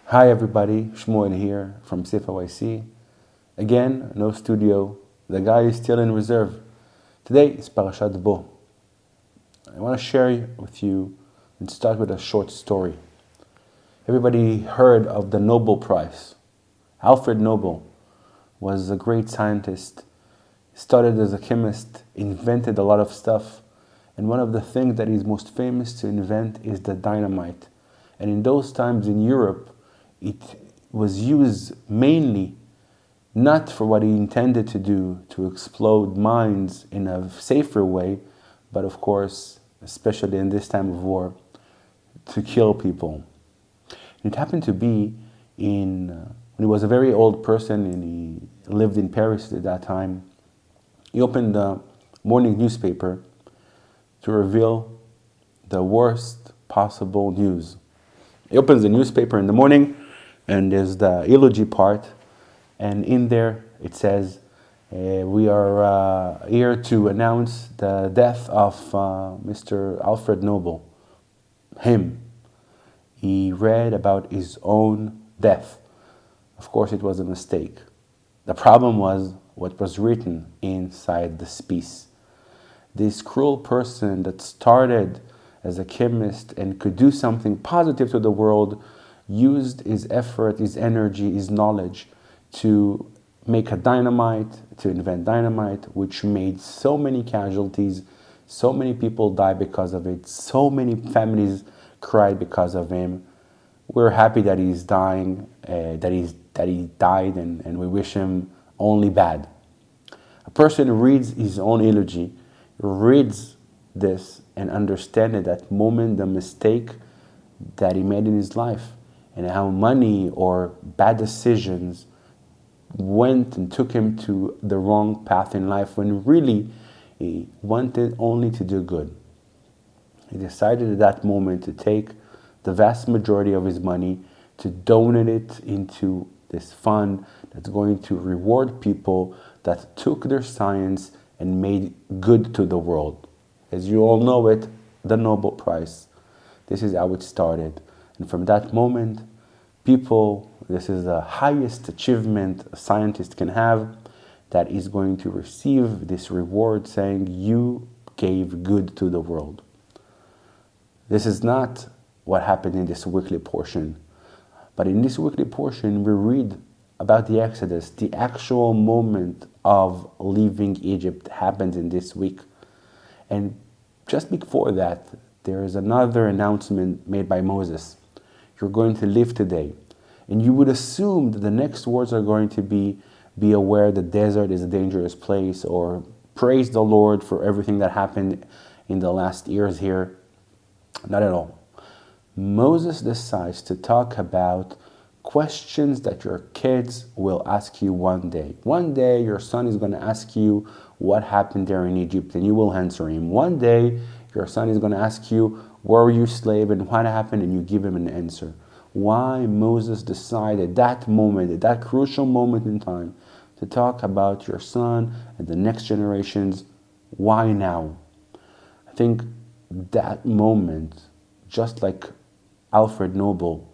Hi everybody, Shmuel here from CFOIC. Again, no studio. The guy is still in reserve. Today is Parsha Bo. I want to share with you and start with a short story. Everybody heard of the Nobel Prize. Alfred Nobel was a great scientist. He started as a chemist, invented a lot of stuff, and one of the things that he's most famous to invent is the dynamite. And in those times in Europe, it was used mainly not for what he intended to do, to explode mines in a safer way, but of course, especially in this time of war, to kill people. And it happened to be when he was a very old person and he lived in Paris at that time. He opened the morning newspaper to reveal the worst possible news. He opens the newspaper in the morning and there's the eulogy part, and in there it says, we are here to announce the death of Mr. Alfred Nobel. Him. He read about his own death. Of course, it was a mistake. The problem was what was written inside this piece. This cruel person that started as a chemist and could do something positive to the world used his effort, his energy, his knowledge to make a dynamite, to invent dynamite, which made so many casualties, so many people died because of it, so many families cried because of him. We're happy that he's dying, that he died, and we wish him only bad. A person reads his own eulogy, reads this and understands at that moment the mistake that he made in his life and how money or bad decisions went and took him to the wrong path in life when really he wanted only to do good. He decided at that moment to take the vast majority of his money to donate it into this fund that's going to reward people that took their science and made good to the world. As you all know it, the Nobel Prize. This is how it started. And from that moment, this is the highest achievement a scientist can have, that is going to receive this reward saying, you gave good to the world. This is not what happened in this weekly portion. But in this weekly portion, we read about the Exodus. The actual moment of leaving Egypt happens in this week. And just before that, there is another announcement made by Moses. You're going to live today. And you would assume that the next words are going to be aware the desert is a dangerous place, or praise the Lord for everything that happened in the last years here. Not at all. Moses decides to talk about questions that your kids will ask you one day. One day your son is going to ask you what happened there in Egypt, and you will answer him. One day your son is going to ask you, were you slave and what happened, and you give him an answer. Why Moses decided that moment, at that crucial moment in time, to talk about your son and the next generations? Why now? I think that moment, just like Alfred Nobel,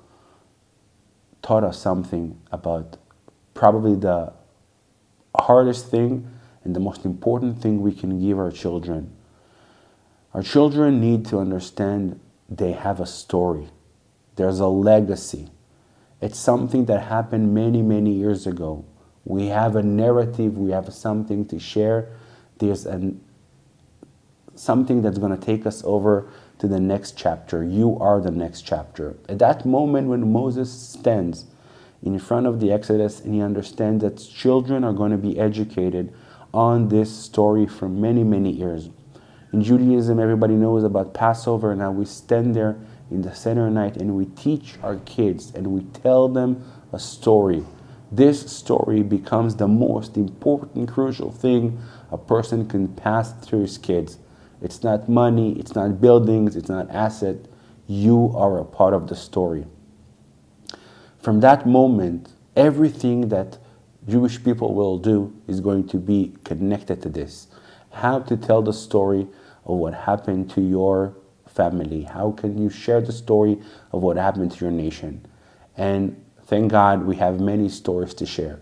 taught us something about probably the hardest thing and the most important thing we can give our children. Our children need to understand they have a story. There's a legacy. It's something that happened many, many years ago. We have a narrative, we have something to share. There's something that's going to take us over to the next chapter. You are the next chapter. At that moment when Moses stands in front of the Exodus and he understands that children are going to be educated on this story for many, many years. In Judaism, everybody knows about Passover, and how we stand there in the Seder night and we teach our kids and we tell them a story. This story becomes the most important, crucial thing a person can pass through his kids. It's not money, it's not buildings, it's not asset. You are a part of the story. From that moment, everything that Jewish people will do is going to be connected to this. How to tell the story of what happened to your family. How can you share the story of what happened to your nation? And thank God we have many stories to share.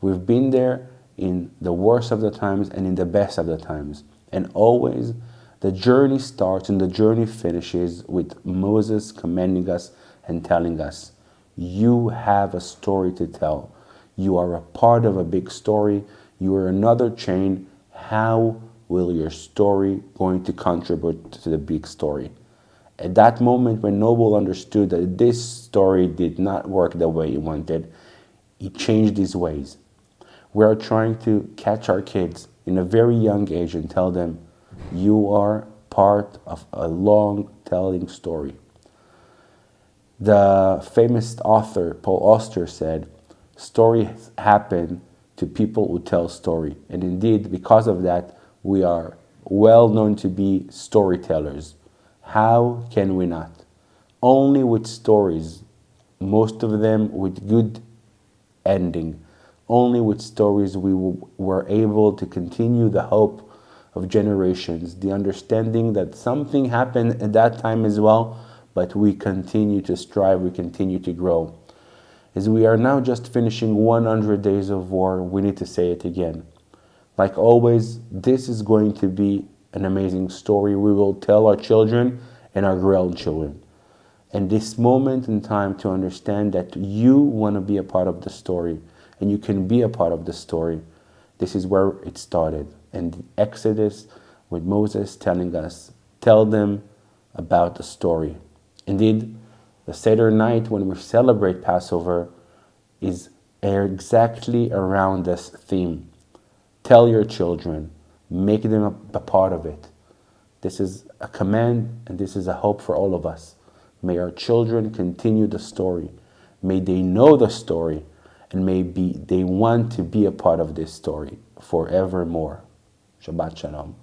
We've been there in the worst of the times and in the best of the times. And always the journey starts and the journey finishes with Moses commanding us and telling us, you have a story to tell. You are a part of a big story. You are another chain. How will your story going to contribute to the big story? At that moment when Nobel understood that this story did not work the way he wanted, he changed his ways. We are trying to catch our kids in a very young age and tell them, you are part of a long telling story. The famous author Paul Auster said, stories happen to people who tell story. And indeed, because of that, we are well known to be storytellers. How can we not? Only with stories, most of them with good ending. Only with stories we were able to continue the hope of generations, the understanding that something happened at that time as well, but we continue to strive, we continue to grow. As we are now just finishing 100 days of war, we need to say it again. Like always, this is going to be an amazing story we will tell our children and our grandchildren. And this moment in time to understand that you want to be a part of the story and you can be a part of the story. This is where it started. And Exodus with Moses telling us, tell them about the story. Indeed, the Seder night when we celebrate Passover is exactly around this theme. Tell your children, make them a part of it. This is a command and this is a hope for all of us. May our children continue the story. May they know the story and maybe they want to be a part of this story forevermore. Shabbat Shalom.